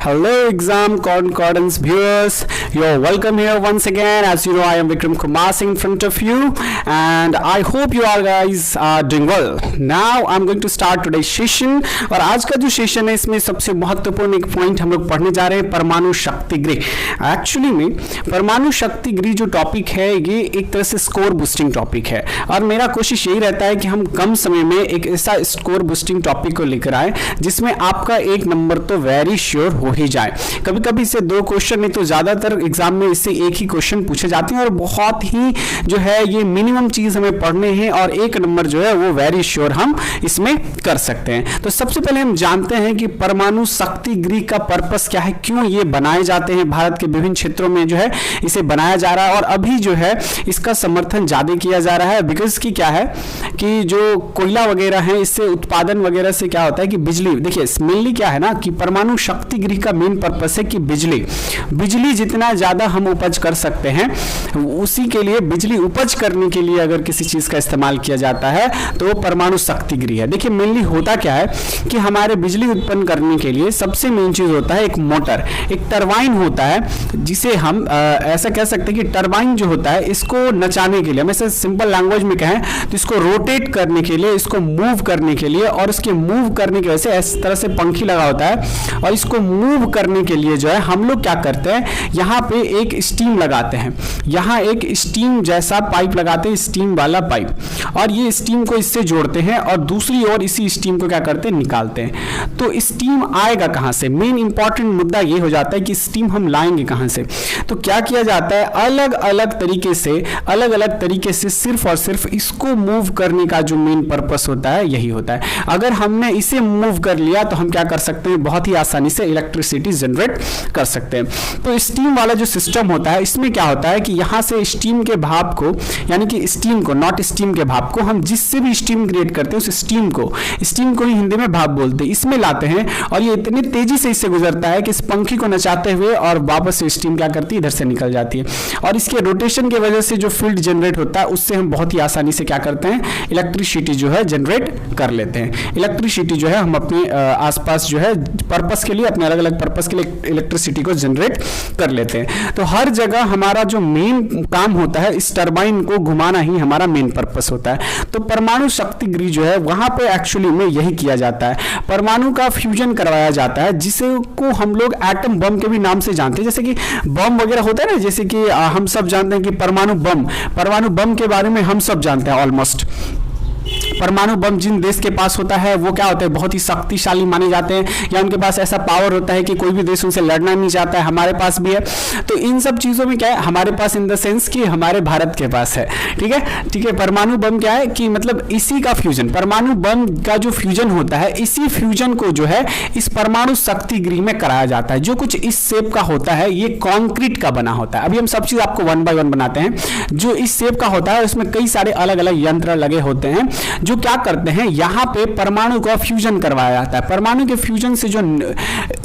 Hello, exam concordance viewers. You're welcome here once again. As you know, I am Vikram Kumar Singh in front of you, and I hope you all guys are doing well. Now, I'm going to start today's session. और आज का जो session है इसमें सबसे महत्वपूर्ण एक point हम लोग पढ़ने जा रहे हैं, परमाणु शक्ति गृह। एक्चुअली में परमाणु शक्ति गृह जो टॉपिक है ये एक तरह से स्कोर बूस्टिंग टॉपिक है, और मेरा कोशिश यही रहता है कि हम कम समय में एक ऐसा स्कोर बूस्टिंग टॉपिक को लेकर आए जिसमें आपका एक नंबर तो वेरी श्योर हो ही जाए। कभी कभी इससे दो क्वेश्चन नहीं तो ज्यादातर एग्जाम में इससे एक ही क्वेश्चन पूछे जाते हैं, और बहुत ही जो है ये मिनिमम चीज हमें पढ़ने हैं और एक नंबर जो है वो वेरी श्योर हम इसमें कर सकते हैं। तो सबसे पहले हम जानते हैं कि परमाणु शक्ति गृह का पर्पस क्या है, क्यों ये बनाए जाते हैं। भारत के विभिन्न क्षेत्रों में जो है इसे बनाया जा रहा है और अभी जो है इसका समर्थन ज्यादा किया जा रहा है। बिकॉज की क्या है कि जो कोयला वगैरह है इससे उत्पादन वगैरह से क्या होता है कि बिजली, देखिए मेनली क्या है ना कि परमाणु शक्ति गृह का मेन पर्पस है कि बिजली जितना ज्यादा हम उपज कर सकते हैं उसी के लिए, बिजली उपज करने के लिए अगर किसी चीज का इस्तेमाल किया जाता है तो वो परमाणु शक्ति गृह है। देखिए मेनली होता क्या है कि हमारे बिजली उत्पन्न करने के लिए सबसे मेन चीज होता है एक मोटर, एक टरबाइन होता है, जिसे हम ऐसा कह सकते हैं कि टरबाइन जो होता है इसको नचाने के लिए, हम ऐसे सिंपल लैंग्वेज में कहें तो इसको रोटेट करने के लिए, इसको मूव करने के लिए, और इसके मूव करने की वजह से इस तरह से पंखी लगा होता है, और इसको मूव करने के लिए जो है हम लोग क्या करते हैं यहाँ पे एक स्टीम लगाते हैं, यहाँ एक स्टीम जैसा पाइप लगाते हैं, स्टीम वाला पाइप, और ये स्टीम को इससे जोड़ते हैं और दूसरी ओर इसी स्टीम को क्या करते हैं निकालते हैं। तो स्टीम आएगा कहाँ से, मेन इंपॉर्टेंट मुद्दा ये हो जाता है कि स्टीम हम लाएंगे कहाँ से। तो क्या किया जाता है अलग अलग तरीके से सिर्फ और सिर्फ इसको मूव करने का जो मेन पर्पस होता है यही होता है। अगर हमने इसे मूव कर लिया तो हम क्या कर सकते हैं, बहुत ही आसानी से इलेक्ट्रिसिटी जनरेट कर सकते हैं। तो स्टीम वाला जो सिस्टम होता है इसमें क्या होता है कि यहाँ से स्टीम के भाप को, यानी कि स्टीम को, नॉट स्टीम के भाप को, हम जिससे भी स्टीम क्रिएट करते हैं उस स्टीम को ही हिंदी में भाप बोलते हैं, इसमें लाते हैं, और ये इतनी तेजी से इससे गुजरता है कि इस पंखी को नचाते हुए और वापस से स्टीम क्या करती है इधर से निकल जाती है, और इसके रोटेशन की वजह से जो फील्ड जनरेट होता है उससे हम बहुत ही आसानी से क्या करते हैं इलेक्ट्रिसिटी जो है जनरेट कर लेते हैं। इलेक्ट्रिसिटी जो है हम अपने आसपास जो है पर्पस के लिए, अपने अलग अलग पर्पस के लिए इलेक्ट्रिसिटी को जनरेट कर लेते हैं। तो हर जगह हमारा जो मेन काम होता है इस टरबाइन को घुमाना ही हमारा मेन पर्पस होता है। तो परमाणु शक्ति गृह जो है वहां पे एक्चुअली में यही किया जाता है, परमाणु का फ्यूजन करवाया जाता है, जिसे को हम लोग एटम बम के भी नाम से जानते हैं। जैसे कि बम वगैरह होता है ना, जैसे कि हम सब जानते हैं कि परमाणु बम के बारे में हम सब जानते हैं ऑलमोस्ट। परमाणु बम जिन देश के पास होता है वो क्या होता है बहुत ही शक्तिशाली माने जाते हैं, या उनके पास ऐसा पावर होता है कि कोई भी देश उनसे लड़ना नहीं चाहता है। हमारे पास भी है। तो इन सब चीजों में क्या है, हमारे पास इन द सेंस कि हमारे भारत के पास है। ठीक है। परमाणु बम क्या है कि मतलब इसी का फ्यूजन, परमाणु बम का जो फ्यूजन होता है इसी फ्यूजन को जो है इस परमाणु शक्ति गृह में कराया जाता है। जो कुछ इस शेप का होता है ये कॉन्क्रीट का बना होता है। अभी हम सब चीज आपको वन बाय वन बनाते हैं। जो इस शेप का होता है उसमें कई सारे अलग अलग यंत्र लगे होते हैं जो क्या करते हैं यहाँ पे परमाणु का फ्यूजन करवाया जाता है। परमाणु के फ्यूजन से जो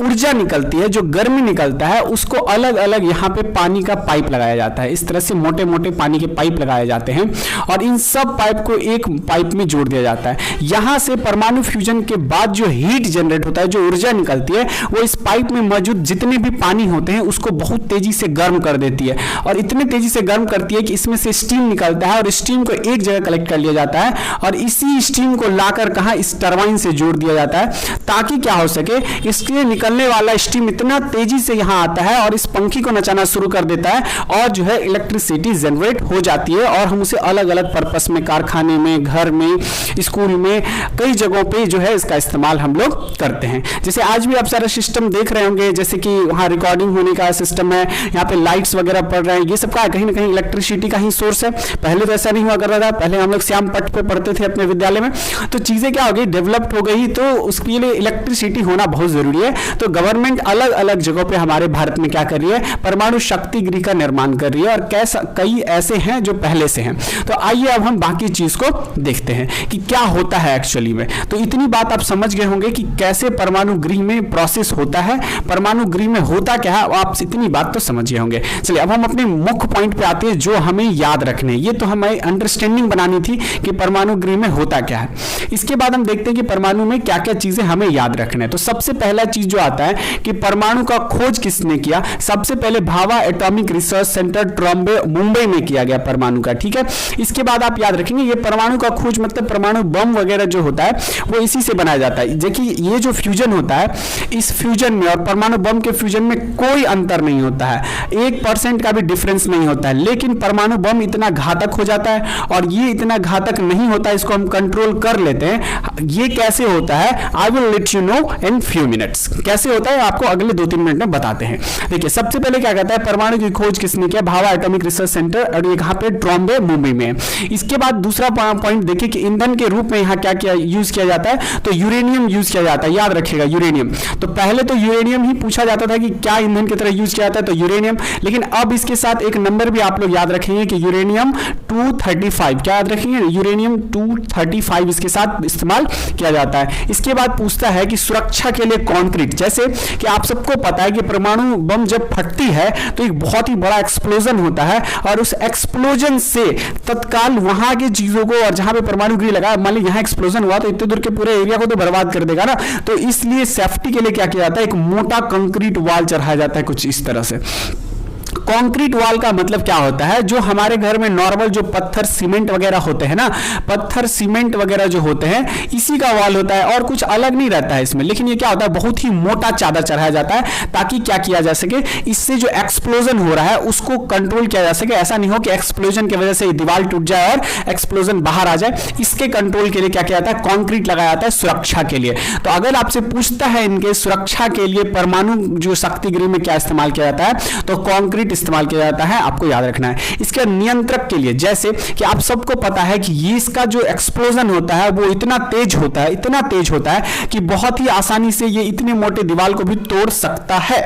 ऊर्जा निकलती है, जो गर्मी निकलता है, उसको अलग अलग यहाँ पे पानी का पाइप लगाया जाता है। इस तरह से मोटे मोटे पानी के पाइप लगाए जाते हैं और इन सब पाइप को एक पाइप में जोड़ दिया जाता है। यहाँ से परमाणु फ्यूजन के बाद जो हीट जनरेट होता है, जो ऊर्जा निकलती है, वो इस पाइप में मौजूद जितने भी पानी होते हैं उसको बहुत तेजी से गर्म कर देती है, और इतने तेजी से गर्म करती है कि इसमें से स्टीम निकलता है और स्टीम को एक जगह कलेक्ट कर लिया जाता है और इसी स्टीम को लाकर कहां इस टरबाइन से जोड़ दिया जाता है, ताकि क्या हो सके इसके निकलने वाला स्टीम इतना तेजी से यहां आता है और इस पंखी को नचाना शुरू कर देता है और जो है इलेक्ट्रिसिटी जनरेट हो जाती है, और हम उसे अलग अलग पर्पस में, कारखाने में, घर में, स्कूल में, कई जगहों पे जो है इसका इस्तेमाल हम लोग करते हैं। जैसे आज भी आप सारा सिस्टम देख रहे होंगे, जैसे कि वहां रिकॉर्डिंग होने का सिस्टम है, यहाँ पे लाइट्स वगैरह पड़ रहे हैं, ये सब का कहीं ना कहीं इलेक्ट्रिसिटी का ही सोर्स है। पहले तो ऐसा नहीं हुआ कर रहा था, पहले हम लोग श्याम पट्ट पे पढ़ते थे अपने विद्यालय में, तो चीजें क्या हो गई, डेवलप्ड हो गई, तो उसके लिए इलेक्ट्रिसिटी होना बहुत जरूरी है। तो गवर्नमेंट अलग अलग जगहों पे हमारे भारत में क्या कर रही है, परमाणु शक्ति गृह का निर्माण कर रही है, और कई ऐसे हैं जो पहले से हैं। तो आइए अब हम बाकी चीज को देखते हैं कि क्या होता है एक्चुअली में। तो इतनी बात आप समझ गए होंगे कि कैसे परमाणु गृह में प्रोसेस होता है, परमाणु गृह में होता क्या है, आप इतनी बात तो समझ गए होंगे। चलिए अब हम अपने मुख्य पॉइंट पे आते हैं जो हमें याद रखने हैं। ये तो हमें अंडरस्टैंडिंग बनानी थी कि परमाणु गृह में होता क्या है। इसके बाद हम देखते हैं कि परमाणु में क्या क्या चीजें हमें याद रखना है। तो सबसे पहला चीज जो आता है कि परमाणु का खोज किसने किया, सबसे पहले Bhabha atomic research centre Trombay Mumbai में किया गया परमाणु का, ठीक है। इसके बाद आप याद रखेंगे ये परमाणु का खोज मतलब परमाणु बम वगैरह जो होता है वो इसी से बनाया जाता है। देखिए ये जो फ्यूजन होता है, इस फ्यूजन में और परमाणु बम के फ्यूजन में कोई अंतर नहीं होता है, 1% का भी डिफरेंस नहीं होता है, लेकिन परमाणु बम इतना घातक हो जाता है और ये इतना घातक नहीं होता, इसको हम कंट्रोल कर लेते हैं। ये कैसे होता है, I will let you know in few minutes. कैसे होता है आपको अगले 2-3 मिनट में बताते हैं। देखिए सबसे पहले क्या कहता है, परमाणु की खोज किसने किया, भाभा एटॉमिक रिसर्च सेंटर, और ये कहां पे, ट्रॉम्बे मुंबई में। इसके बाद दूसरा पॉइंट देखिए कि ईंधन के रूप में यहां क्या क्या यूज किया जाता है, तो यूरेनियम यूज किया जाता है, याद रखिएगा यूरेनियम। तो पहले तो यूरेनियम ही पूछा जाता था कि क्या ईंधन की तरह यूज किया जाता है, तो यूरेनियम, लेकिन अब इसके साथ एक नंबर भी आप लोग याद रखेंगे कि यूरेनियम 235, क्या याद रखेंगे, यूरेनियम 235 इसके साथ इस्तेमाल किया जाता है। इसके बाद पूछता है कि सुरक्षा के लिए कंक्रीट, जैसे कि आप सबको पता है कि परमाणु बम जब फटती है तो एक बहुत ही बड़ा एक्सप्लोजन होता है और उस एक्सप्लोजन से तत्काल वहां की चीजों को, और जहां पे परमाणु गृह लगा, मान ली यहां एक्सप्लोजन हुआ तो इतने दूर के पूरे एरिया को तो बर्बाद कर देगा ना, तो इसलिए सेफ्टी के लिए क्या किया जाता है, एक मोटा कंक्रीट वॉल चढ़ाया जाता है कुछ इस तरह से। कंक्रीट वॉल का मतलब क्या होता है, जो हमारे घर में नॉर्मल जो पत्थर सीमेंट वगैरह होते हैं ना, पत्थर सीमेंट वगैरह जो होते हैं इसी का वॉल होता है और कुछ अलग नहीं रहता है इसमें, लेकिन ये क्या होता है, बहुत ही मोटा चादर चढ़ाया जाता है ताकि क्या किया जा सके, इससे जो एक्सप्लोजन हो रहा है उसको कंट्रोल किया जा सके। ऐसा नहीं हो कि एक्सप्लोजन की वजह से दीवार टूट जाए और एक्सप्लोजन बाहर आ जाए, इसके कंट्रोल के लिए क्या किया जाता है, कंक्रीट लगाया जाता है सुरक्षा के लिए। तो अगर आपसे पूछता है इनके सुरक्षा के लिए परमाणु जो शक्ति गृह में क्या इस्तेमाल किया जाता है, तो कंक्रीट इस्तेमाल किया जाता है, आपको याद रखना है। इसके नियंत्रक के लिए, जैसे कि आप सबको पता है कि ये इसका जो एक्सप्लोजन होता है वो इतना तेज होता है, इतना तेज होता है कि बहुत ही आसानी से ये इतने मोटे दीवार को भी तोड़ सकता है।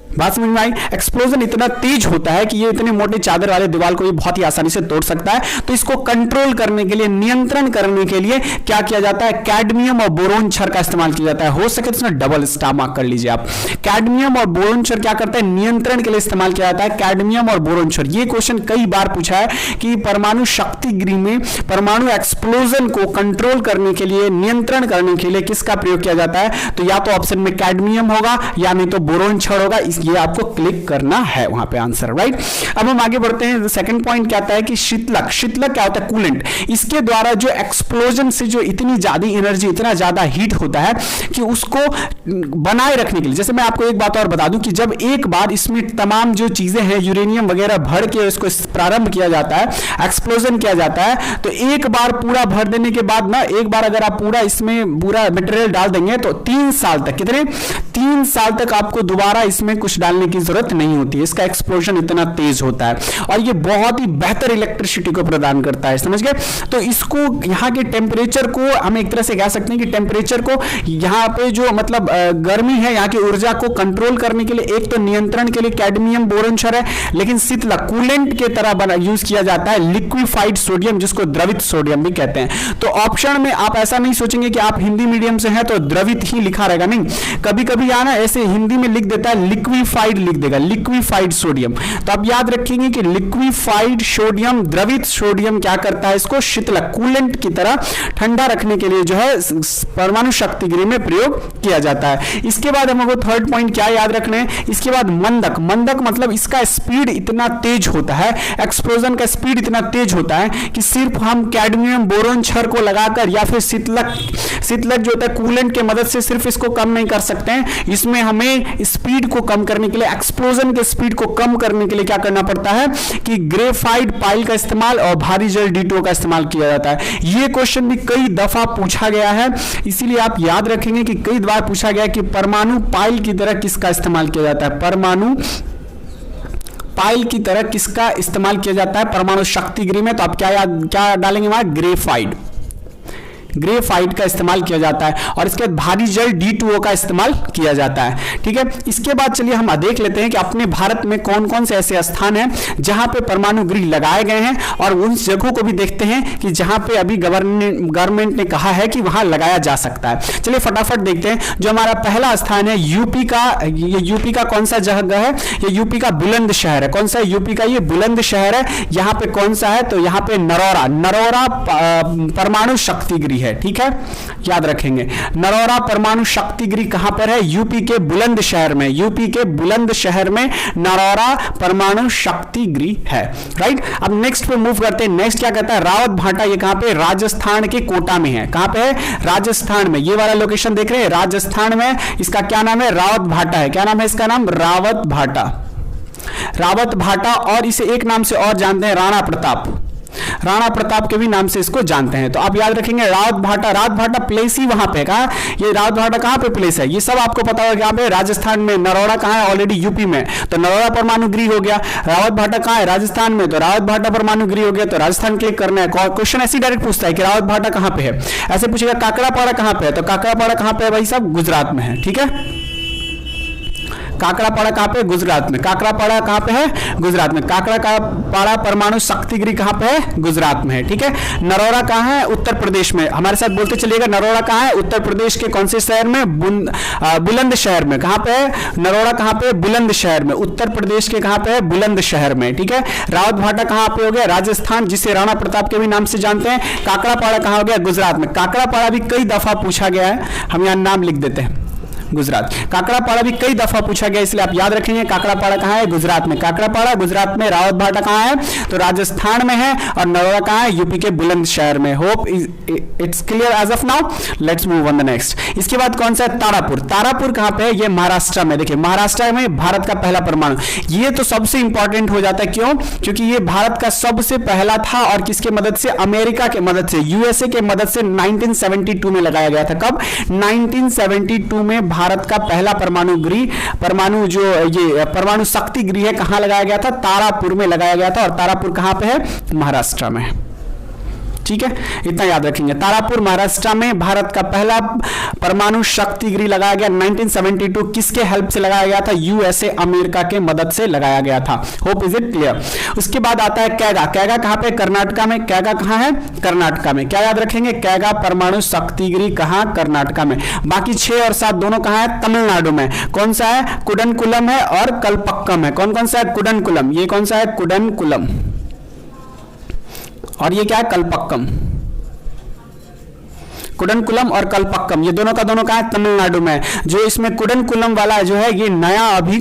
बात समझ में आई, एक्सप्लोजन इतना तेज होता है कि ये इतने मोटे चादर वाले दीवार को भी बहुत ही आसानी से तोड़ सकता है। तो इसको कंट्रोल करने के लिए, नियंत्रण करने के लिए क्या किया जाता है, कैडमियम और बोरोन छड़ का इस्तेमाल किया जाता है। हो सके तो इसमें डबल स्टार मार्क कर लीजिए आप। कैडमियम और बोरोन छड़ क्या करता है, नियंत्रण के लिए इस्तेमाल किया जाता है, कैडमियम और बोरोन छड़। ये क्वेश्चन कई बार पूछा है कि परमाणु शक्ति गृह में परमाणु एक्सप्लोजन को कंट्रोल करने के लिए, नियंत्रण करने के लिए किसका प्रयोग किया जाता है, तो या तो ऑप्शन में कैडमियम होगा या नहीं तो बोरोन छड़ होगा, ये आपको क्लिक करना है वहां पे आंसर, राइट। अब हम आगे बढ़ते हैं। सेकंड पॉइंट क्या आता है कि शीतलक, शीतलक क्या होता है, कूलेंट। इसके द्वारा जो एक्सप्लोजन से जो इतनी ज्यादा एनर्जी, इतना ज्यादा हीट होता है कि उसको बनाए रखने के लिए, जैसे मैं आपको एक बात और बता दूं कि जब एक बार इसमें तमाम जो चीजें हैं यूरेनियम वगैरह भर के इसको प्रारंभ किया जाता है, एक्सप्लोजन किया जाता है, तो एक बार पूरा भर देने के बाद ना, एक बार अगर आप पूरा इसमें पूरा मटेरियल डाल देंगे तो 3 साल तक, कितने, 3 साल तक आपको दोबारा इसमें कुछ डालने की जरूरत नहीं होती है। इसका एक्सप्लोजन इतना तेज होता है और ये बहुत ही बेहतर इलेक्ट्रिसिटी को प्रदान करता है, समझ गए। तो इसको यहाँ के टेम्परेचर को हम एक तरह से कह सकते हैं कि टेम्परेचर को यहाँ पे जो मतलब गर्मी है, यहाँ की ऊर्जा को कंट्रोल करने के लिए एक तो नियंत्रण के लिए कैडमियम बोरोन छड़ है, लेकिन शीतलक कूलेंट के तरह यूज किया जाता है लिक्विफाइड सोडियम, जिसको द्रवित सोडियम भी कहते हैं। तो ऑप्शन में आप ऐसा नहीं सोचेंगे कि आप हिंदी मीडियम से हैं तो द्रवित ही लिखा रहेगा, नहीं, कभी कभी आना ऐसे हिंदी में लिख देता है लिक्विफाइड, लिख देगा लिक्विफाइड सोडियम। तो आप याद रखेंगे कि लिक्विफाइड सोडियम, द्रवित सोडियम क्या करता है, इसको शीतलक कूलेंट की तरह ठंडा रखने के लिए जो है परमाणु शक्ति गृह में प्रयोग किया जाता है। इसके बाद हमको थर्ड पॉइंट क्या याद रखना है, इसके बाद मंदक। मंदक मतलब इसका स्पीड इतना तेज होता है, एक्सप्लोजन का स्पीड इतना तेज होता है कि सिर्फ हम कैडमियम बोरोन छड़ को लगाकर या फिर शीतलक जो होता है कूलेंट के मदद से सिर्फ इसको कम नहीं कर सकते हैं। इसमें हमें स्पीड को कम करने के लिए, एक्सप्लोजन के स्पीड को कम करने के लिए क्या करना पड़ता है कि ग्रेफाइट पाइल का इस्तेमाल और भारी जल D2O का इस्तेमाल किया जाता है। यह क्वेश्चन भी कई दफा पूछा गया है, इसीलिए आप याद रखेंगे कि कई बार पूछा गया कि परमाणु पाइल की तरह किसका इस्तेमाल किया जाता है, परमाणु पाइल की तरह किसका इस्तेमाल किया जाता है परमाणु शक्ति गृह में। तो आप क्या डालेंगे वहां, ग्रेफाइट। ग्रेफाइट का इस्तेमाल किया जाता है, और इसके बाद भारी जल D2O का इस्तेमाल किया जाता है। ठीक है, इसके बाद चलिए हम देख लेते हैं कि अपने भारत में कौन कौन से ऐसे स्थान हैं जहां पे परमाणु गृह लगाए गए हैं, और उन जगहों को भी देखते हैं कि जहां पे अभी गवर्नमेंट ने कहा है कि वहां लगाया जा सकता है। चलिए फटाफट देखते हैं। जो हमारा पहला स्थान है यूपी का, ये यूपी का कौन सा जगह है? ये यूपी का बुलंदशहर है। कौन सा है? यूपी का ये बुलंदशहर है। यहां पे कौन सा है? तो यहां पे नरौरा परमाणु शक्ति गृह है। ठीक है, याद रखेंगे, नरौरा परमाणु शक्ति गृह कहां पर है? यूपी के बुलंदशहर में। यूपी के बुलंदशहर में नरौरा परमाणु शक्ति गृह है। राइट, अब नेक्स्ट पे मूव करते हैं। नेक्स्ट क्या कहता है? रावत भाटा। ये कहां पे? राजस्थान के कोटा में है। कहां पे है? राजस्थान में। ये वाला लोकेशन देख रहे हैं, राजस्थान में। इसका क्या नाम है? रावत भाटा है। क्या नाम है इसका? नाम रावत भाटा। रावत भाटा, और इसे एक नाम से और जानते हैं, राणा प्रताप। राणा प्रताप के भी नाम से इसको जानते हैं। तो आप याद रखेंगे रावत भाटा। रावत भाटा प्लेस ही वहां पे, कहा ये रावत भाटा कहां पे प्लेस है? ये सब आपको पता होगा। यहाँ पे राजस्थान में। नरौरा कहां है? ऑलरेडी यूपी में, तो नरौरा परमाणु गृह हो गया। रावत भाटा कहां है? राजस्थान में, तो रावत भाटा परमाणु गृह हो गया। तो राजस्थान क्लिक करना है। क्वेश्चन ऐसे डायरेक्ट पूछता है कि रावत भाटा कहां पे है। ऐसे पूछेगा काकड़ापाड़ा कहां पे है, तो काकड़ापाड़ा कहां पे है भाई साहब? गुजरात में है। ठीक है, काकड़ापाड़ा कहां पे? गुजरात में। काकड़ापाड़ा कहां पे है? गुजरात में। काकड़ापाड़ा परमाणु शक्ति गृह कहां पे है? गुजरात में है। ठीक है, नरौरा कहां है? उत्तर प्रदेश में। हमारे साथ बोलते चलिएगा, नरौरा कहां है? उत्तर प्रदेश के कौन से शहर में? बुलंदशहर में। कहां पे है नरौरा? कहां पे? बुलंदशहर में। उत्तर प्रदेश के कहां पे है? बुलंदशहर में। ठीक है, रावत भाटा कहां पे हो गया? राजस्थान, जिसे राणा प्रताप के भी नाम से जानते हैं। काकड़ापाड़ा कहां हो गया? गुजरात में। काकड़ापाड़ा भी कई दफा पूछा गया है, हम यहां नाम लिख देते हैं, गुजरात। काकड़ापाड़ा भी कई दफा पूछा गया, इसलिए आप याद रखेंगे काकड़ापाड़ा कहां है? गुजरात में। काकड़ापाड़ा गुजरात में। रावत भाटा कहां है? तो राजस्थान में है। और नरौरा कहां है? यूपी के बुलंदशहर में। Hope it's clear as of now. Let's move on the next. इसके बाद कौन सा है? तारापुर। तारापुर कहां पे है? ये महाराष्ट्र में। देखिए, महाराष्ट्र में भारत का पहला परमाणु, ये तो सबसे इंपॉर्टेंट हो जाता है। क्यों? क्योंकि ये भारत का सबसे पहला था, और किसके मदद से? अमेरिका के मदद से, यूएसए के मदद से 1972 में लगाया गया था। कब? 1972 में भारत का पहला परमाणु गृह, परमाणु जो ये परमाणु शक्ति गृह है, कहां लगाया गया था? तारापुर में लगाया गया था। और तारापुर कहां पे है? महाराष्ट्र में। ठीक है, इतना याद रखेंगे। तारापुर महाराष्ट्र में भारत का पहला परमाणु शक्ति गृह लगाया गया 1972। किसके हेल्प से लगाया गया था? यूएसए, अमेरिका के मदद से लगाया गया था। Hope is it clear. उसके बाद आता है कैगा। कैगा कहां पे? कर्नाटका में। कैगा कहां है? कर्नाटका में। क्या याद रखेंगे? कैगा परमाणु शक्ति गृह कहां? कर्नाटका में। बाकी 6 और 7 दोनों कहां है? तमिलनाडु में। कौन सा है? कुडनकुलम है और कलपक्कम है। कौन कौन सा है? कुडनकुलम। ये कौन सा है? कुडनकुलम। और ये क्या है? कलपक्कम। कुडनकुलम और कलपक्कम, ये दोनों का दोनों कहां है? तमिलनाडु में। जो इसमें कुडनकुलम वाला जो है, ये नया अभी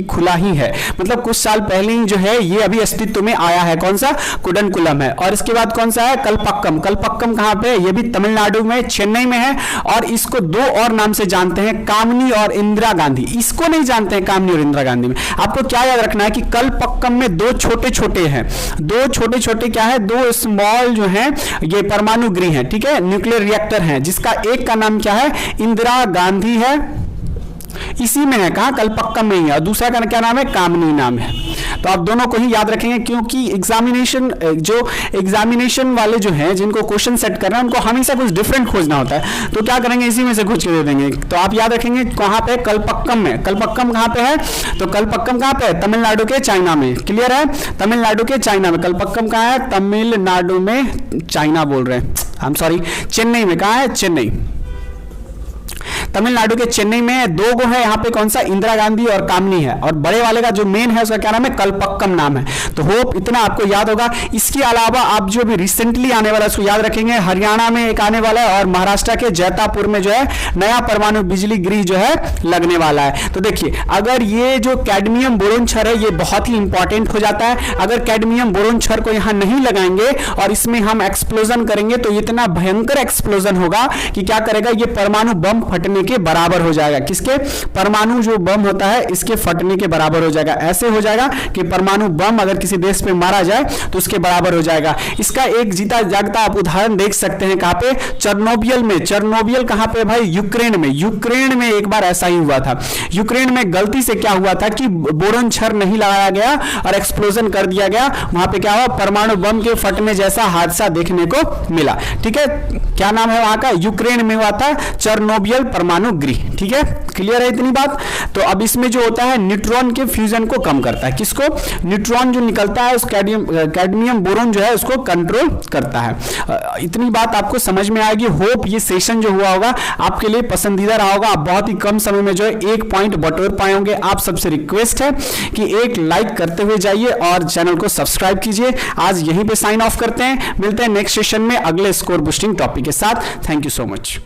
खुला ही है, मतलब कुछ साल पहले ही जो है ये अभी अस्तित्व में आया है। कौन सा? कुडनकुलम है। और इसके बाद कौन सा है? कलपक्कम। कलपक्कम कहां पे? ये भी तमिलनाडु में, चेन्नई में है। और इसको 2 और नाम से जानते हैं, कामनी और इंदिरा गांधी। इसको नहीं जानते हैं कामनी और इंदिरा गांधी में। आपको क्या याद रखना है कि कलपक्कम में 2 छोटे छोटे हैं, 2 छोटे छोटे क्या है? 2 स्मॉल जो है ये परमाणु गृह है। ठीक है, न्यूक्लियर रिएक्टर हैं, जिसका एक का नाम क्या है? इंदिरा गांधी है, इसी में है। कहां? कलपक्कम में ही है। और दूसरा का क्या नाम है? कामनी नाम है। तो आप दोनों को ही याद रखेंगे, क्योंकि एग्जामिनेशन वाले जो हैं, जिनको क्वेश्चन सेट करना है, उनको हमेशा कुछ डिफरेंट खोजना होता है। तो क्या करेंगे? इसी में से खोज के दे देंगे। तो आप याद रखेंगे कहां पे? कलपक्कम में। कलपक्कम कहां पे है? तो कलपक्कम कहां पे है? तमिलनाडु के, चाइना में। क्लियर है? तमिलनाडु के, चाइना में। कलपक्कम कहां है? तमिलनाडु में, चाइना बोल रहे हैं, आई एम सॉरी, चेन्नई में। कहां है? चेन्नई। तमिलनाडु के चेन्नई में 2 गो है यहाँ पे। कौन सा? इंदिरा गांधी और कामनी है। और बड़े वाले का जो मेन है उसका क्या नाम है? कलपक्कम नाम है। तो होप इतना आपको याद होगा। इसके अलावा आप जो भी रिसेंटली आने वाला उसको याद रखेंगे। हरियाणा में एक आने वाला है, और महाराष्ट्र के जैतापुर में जो है नया परमाणु बिजली गृह जो है लगने वाला है। तो देखिए, अगर ये जो कैडमियम बोरोन क्षार है, ये बहुत ही इंपॉर्टेंट हो जाता है। अगर कैडमियम बोरोन क्षार को यहाँ नहीं लगाएंगे और इसमें हम एक्सप्लोजन करेंगे, तो इतना भयंकर एक्सप्लोजन होगा कि क्या करेगा? ये परमाणु बम फटने के बराबर हो जाएगा। किसके? परमाणु जो बम होता है इसके फटने के बराबर हो जाएगा। ऐसे हो जाएगा कि परमाणु बम अगर किसी देश पे मारा जाए तो उसके बराबर हो जाएगा। इसका एक जीता जागता आप उदाहरण देख सकते हैं। कहां पे? चेरनोबिल में। चेरनोबिल कहां पे भाई? यूक्रेन में। यूक्रेन में एक बार ऐसा ही हुआ था। यूक्रेन में गलती से क्या हुआ था कि बोरॉन छड़ नहीं लगाया गया और एक्सप्लोजन कर दिया गया। वहां पे क्या हुआ? परमाणु बम के फटने जैसा हादसा देखने को मिला। ठीक है, क्या नाम है वहां का? यूक्रेन में हुआ था चेरनोबिल परमाणु गृह। ठीक है, क्लियर है इतनी बात? तो अब इसमें जो होता है न्यूट्रॉन के फ्यूजन को कम करता है। किसको? न्यूट्रॉन जो निकलता है उस कैडमियम बोरोन जो है उसको कंट्रोल करता है। इतनी बात आपको समझ में आएगी। होप ये सेशन जो हुआ होगा आपके लिए पसंदीदा रहा होगा। आप बहुत ही कम समय में जो है एक पॉइंट बटोर पाए होंगे। आप सबसे रिक्वेस्ट है कि एक लाइक करते हुए जाइए और चैनल को सब्सक्राइब कीजिए। आज यहीं पे साइन ऑफ करते हैं। मिलते हैं नेक्स्ट सेशन में अगले स्कोर बूस्टिंग टॉपिक के साथ। Thank you so much.